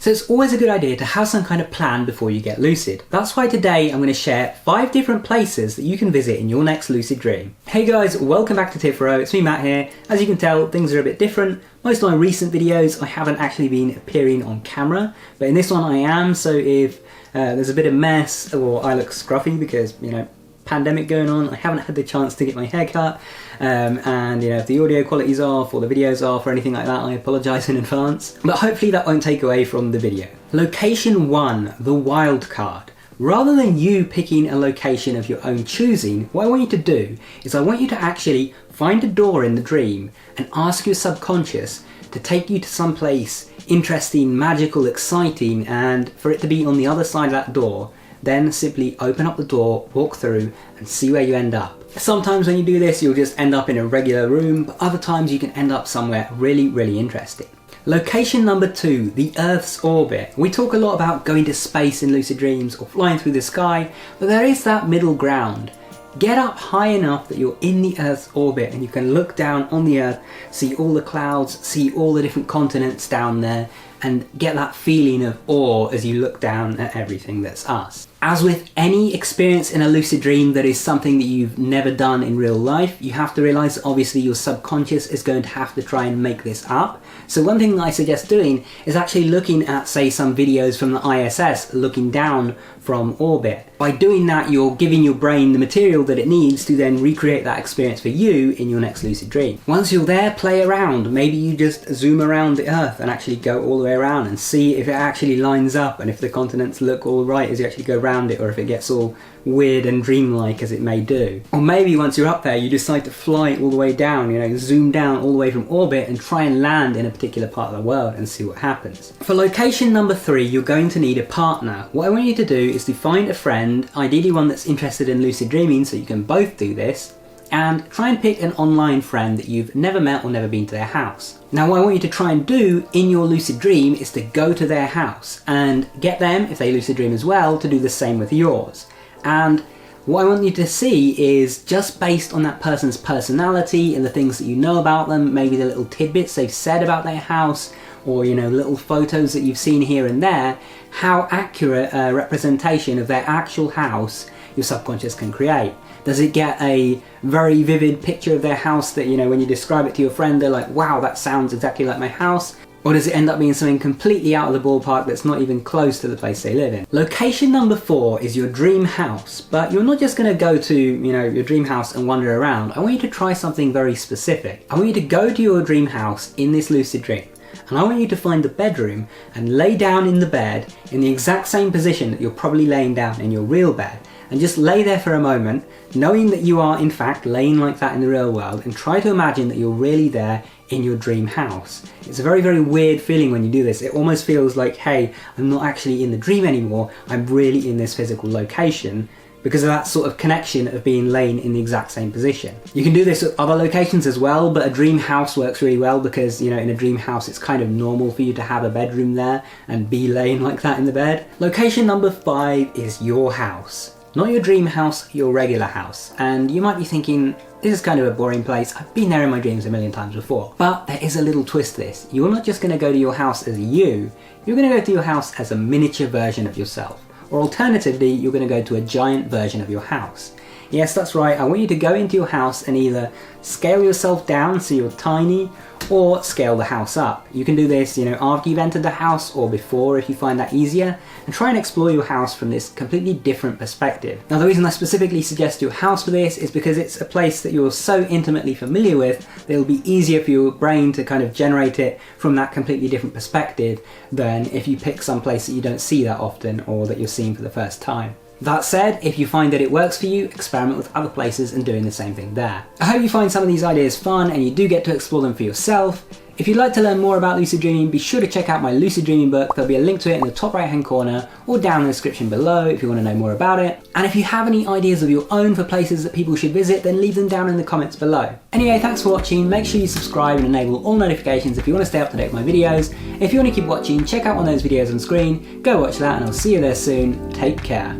So it's always a good idea to have some kind of plan before you get lucid. That's why today I'm going to share 5 different places that you can visit in your next lucid dream. Hey guys, welcome back to Tipharot. It's me, Matt here. As you can tell, things are a bit different. Most of my recent videos I haven't actually been appearing on camera, but in this one I am, so if there's a bit of mess or I look scruffy because, you know, pandemic going on, I haven't had the chance to get my hair cut, and you know, if the audio quality's off or the video's off or anything like that, I apologise in advance, but hopefully that won't take away from the video. Location 1, the wild card. Rather than you picking a location of your own choosing, what I want you to do is I want you to actually find a door in the dream and ask your subconscious to take you to some place interesting, magical, exciting, and for it to be on the other side of that door. Then simply open up the door, walk through, and see where you end up. Sometimes when you do this, you'll just end up in a regular room, but other times you can end up somewhere really interesting. Location number 2, the Earth's orbit. We talk a lot about going to space in lucid dreams or flying through the sky, but there is that middle ground. Get up high enough that you're in the Earth's orbit and you can look down on the Earth, see all the clouds, see all the different continents down there, and get that feeling of awe as you look down at everything that's us. As with any experience in a lucid dream that is something that you've never done in real life, you have to realise that obviously your subconscious is going to have to try and make this up. So one thing that I suggest doing is actually looking at, say, some videos from the ISS, looking down from orbit. By doing that, you're giving your brain the material that it needs to then recreate that experience for you in your next lucid dream. Once you're there, play around. Maybe you just zoom around the Earth and actually go all the way around and see if it actually lines up and if the continents look all right as you actually go around it, or if it gets all weird and dreamlike as it may do. Or maybe once you're up there you decide to fly all the way down, you know, zoom down all the way from orbit and try and land in a particular part of the world and see what happens. For location number 3, you're going to need a partner. What I want you to do is to find a friend, ideally one that's interested in lucid dreaming so you can both do this, and try and pick an online friend that you've never met or never been to their house. Now what I want you to try and do in your lucid dream is to go to their house and get them, if they lucid dream as well, to do the same with yours. And what I want you to see is, just based on that person's personality and the things that you know about them, maybe the little tidbits they've said about their house, or you know, little photos that you've seen here and there, how accurate a representation of their actual house your subconscious can create. Does it get a very vivid picture of their house that, you know, when you describe it to your friend, they're like, wow, that sounds exactly like my house? Or does it end up being something completely out of the ballpark that's not even close to the place they live in? Location number 4 is your dream house, but you're not just going to go to, you know, your dream house and wander around. I want you to try something very specific. I want you to go to your dream house in this lucid dream, and I want you to find the bedroom and lay down in the bed in the exact same position that you're probably laying down in your real bed. And just lay there for a moment, knowing that you are in fact laying like that in the real world, and try to imagine that you're really there in your dream house. It's a very weird feeling when you do this. It almost feels like, hey, I'm not actually in the dream anymore, I'm really in this physical location, because of that sort of connection of being laying in the exact same position. You can do this at other locations as well, but a dream house works really well because, you know, in a dream house it's kind of normal for you to have a bedroom there and be laying like that in the bed. Location number 5 is your house. Not your dream house, your regular house. And you might be thinking, this is kind of a boring place, I've been there in my dreams a million times before. But there is a little twist to this. You're not just going to go to your house as you're going to go to your house as a miniature version of yourself. Or alternatively, you're going to go to a giant version of your house. Yes, that's right, I want you to go into your house and either scale yourself down so you're tiny, or scale the house up. You can do this, you know, after you've entered the house or before if you find that easier, and try and explore your house from this completely different perspective. Now the reason I specifically suggest your house for this is because it's a place that you're so intimately familiar with that it'll be easier for your brain to kind of generate it from that completely different perspective than if you pick some place that you don't see that often or that you're seeing for the first time. That said, if you find that it works for you, experiment with other places and doing the same thing there. I hope you find some of these ideas fun and you do get to explore them for yourself. If you'd like to learn more about lucid dreaming, be sure to check out my lucid dreaming book. There'll be a link to it in the top right hand corner or down in the description below if you want to know more about it. And if you have any ideas of your own for places that people should visit, then leave them down in the comments below. Anyway, thanks for watching. Make sure you subscribe and enable all notifications if you want to stay up to date with my videos. If you want to keep watching, check out one of those videos on screen, go watch that, and I'll see you there soon. Take care.